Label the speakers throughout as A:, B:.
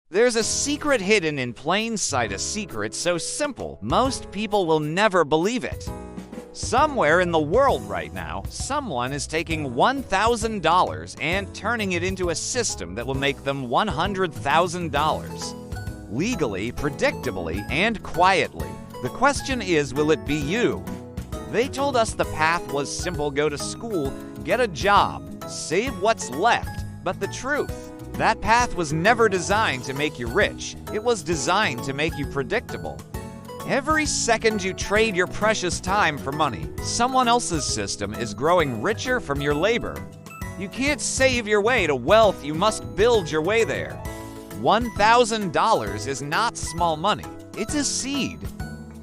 A: There's a secret hidden in plain sight, a secret so simple, most people will never believe it. Somewhere in the world right now, someone is taking $1,000 and turning it into a system that will make them $100,000. Legally, predictably, and quietly. The question is, will it be you? They told us the path was simple: go to school, get a job, save what's left. But the truth, that path was never designed to make you rich. It was designed to make you predictable. Every second you trade your precious time for money, someone else's system is growing richer from your labor. You can't save your way to wealth, you must build your way there. $1,000 is not small money, it's a seed.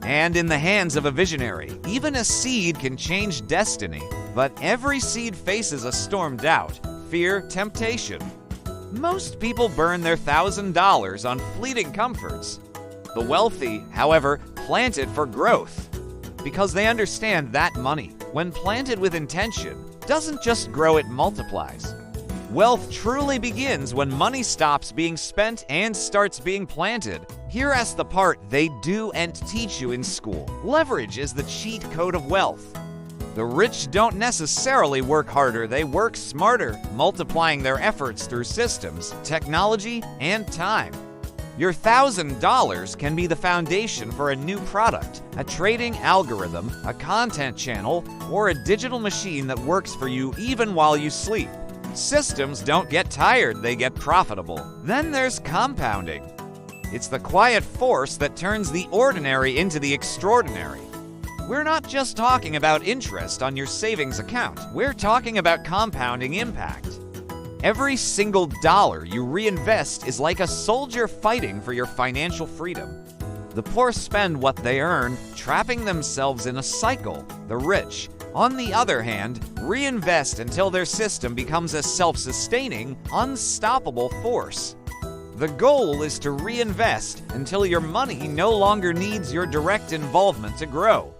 A: And in the hands of a visionary, even a seed can change destiny. But every seed faces a storm: doubt, fear, temptation. Most people burn their $1,000 on fleeting comforts. The wealthy, however, plant it for growth, because they understand that money, when planted with intention, doesn't just grow, it multiplies. Wealth truly begins when money stops being spent and starts being planted. Here's the part they do and teach you in school. Leverage is the cheat code of wealth. The rich don't necessarily work harder, they work smarter, multiplying their efforts through systems, technology, and time. Your $1,000 can be the foundation for a new product, a trading algorithm, a content channel, or a digital machine that works for you even while you sleep. Systems don't get tired, they get profitable. Then there's compounding. It's the quiet force that turns the ordinary into the extraordinary. We're not just talking about interest on your savings account. We're talking about compounding impact. Every single dollar you reinvest is like a soldier fighting for your financial freedom. The poor spend what they earn, trapping themselves in a cycle. The rich, on the other hand, reinvest until their system becomes a self-sustaining, unstoppable force. The goal is to reinvest until your money no longer needs your direct involvement to grow.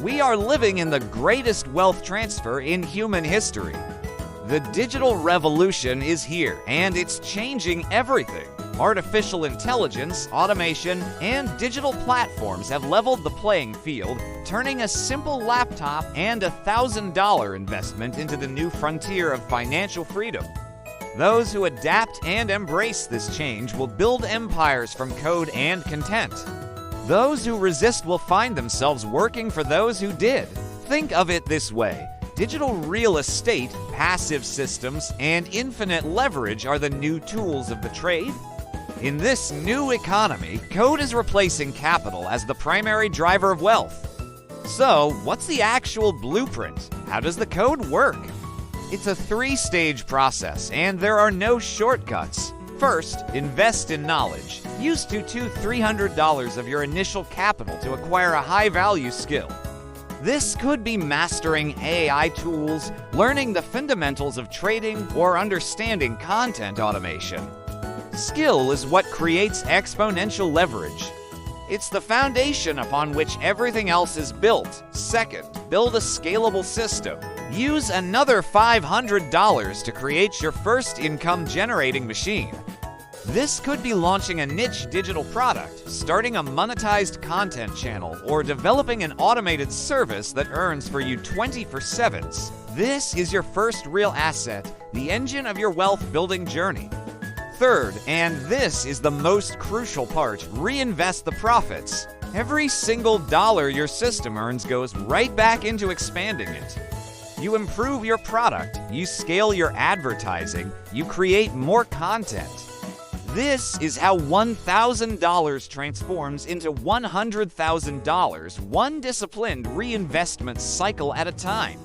A: We are living in the greatest wealth transfer in human history. The digital revolution is here, and it's changing everything. Artificial intelligence, automation, and digital platforms have leveled the playing field, turning a simple laptop and a $1,000 investment into the new frontier of financial freedom. Those who adapt and embrace this change will build empires from code and content. Those who resist will find themselves working for those who did. Think of it this way: digital real estate, passive systems, and infinite leverage are the new tools of the trade. In this new economy, code is replacing capital as the primary driver of wealth. So, what's the actual blueprint? How does the code work? It's a three-stage process, and there are no shortcuts. First, invest in knowledge. Use $200-300 of your initial capital to acquire a high-value skill. This could be mastering AI tools, learning the fundamentals of trading, or understanding content automation. Skill is what creates exponential leverage. It's the foundation upon which everything else is built. Second, build a scalable system. Use another $500 to create your first income-generating machine. This could be launching a niche digital product, starting a monetized content channel, or developing an automated service that earns for you 24/7. This is your first real asset, the engine of your wealth-building journey. Third, and this is the most crucial part, reinvest the profits. Every single dollar your system earns goes right back into expanding it. You improve your product, you scale your advertising, you create more content. This is how $1,000 transforms into $100,000, one disciplined reinvestment cycle at a time.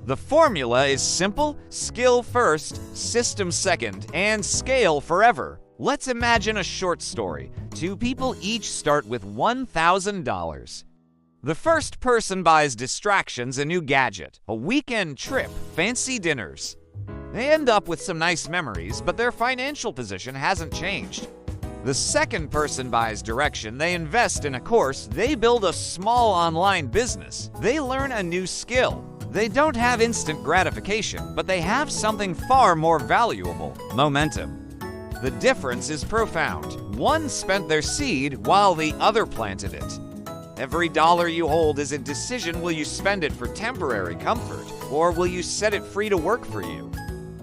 A: The formula is simple: skill first, system second, and scale forever. Let's imagine a short story. Two people each start with $1,000. The first person buys distractions, a new gadget, a weekend trip, fancy dinners. They end up with some nice memories, but their financial position hasn't changed. The second person buys direction, they invest in a course, they build a small online business, they learn a new skill. They don't have instant gratification, but they have something far more valuable: momentum. The difference is profound. One spent their seed while the other planted it. Every dollar you hold is a decision: will you spend it for temporary comfort, or will you set it free to work for you?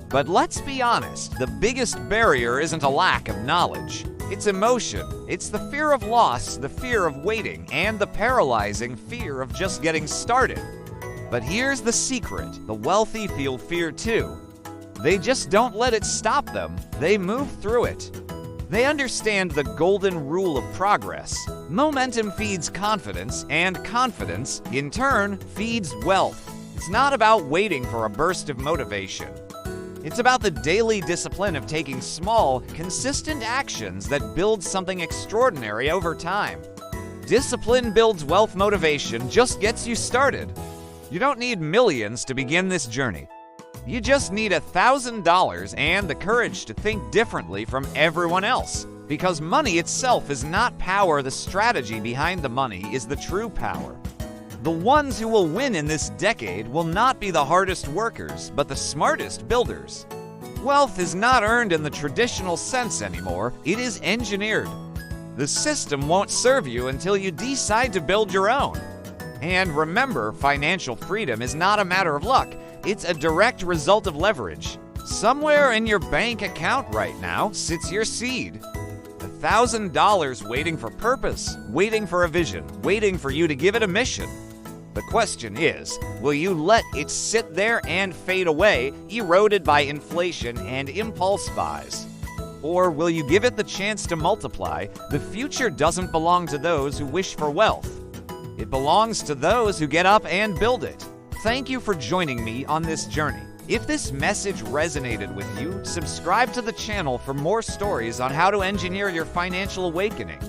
A: But let's be honest, the biggest barrier isn't a lack of knowledge. It's emotion. It's the fear of loss, the fear of waiting, and the paralyzing fear of just getting started. But here's the secret: the wealthy feel fear too. They just don't let it stop them. They move through it. They understand the golden rule of progress. Momentum feeds confidence, and confidence, in turn, feeds wealth. It's not about waiting for a burst of motivation. It's about the daily discipline of taking small, consistent actions that build something extraordinary over time. Discipline builds wealth. Motivation just gets you started. You don't need millions to begin this journey. You just need $1,000 and the courage to think differently from everyone else. Because money itself is not power, the strategy behind the money is the true power. The ones who will win in this decade will not be the hardest workers, but the smartest builders. Wealth is not earned in the traditional sense anymore, it is engineered. The system won't serve you until you decide to build your own. And remember, financial freedom is not a matter of luck, it's a direct result of leverage. Somewhere in your bank account right now sits your seed. $1,000 waiting for purpose, waiting for a vision, waiting for you to give it a mission. The question is, will you let it sit there and fade away, eroded by inflation and impulse buys? Or will you give it the chance to multiply? The future doesn't belong to those who wish for wealth. It belongs to those who get up and build it. Thank you for joining me on this journey. If this message resonated with you, subscribe to the channel for more stories on how to engineer your financial awakening.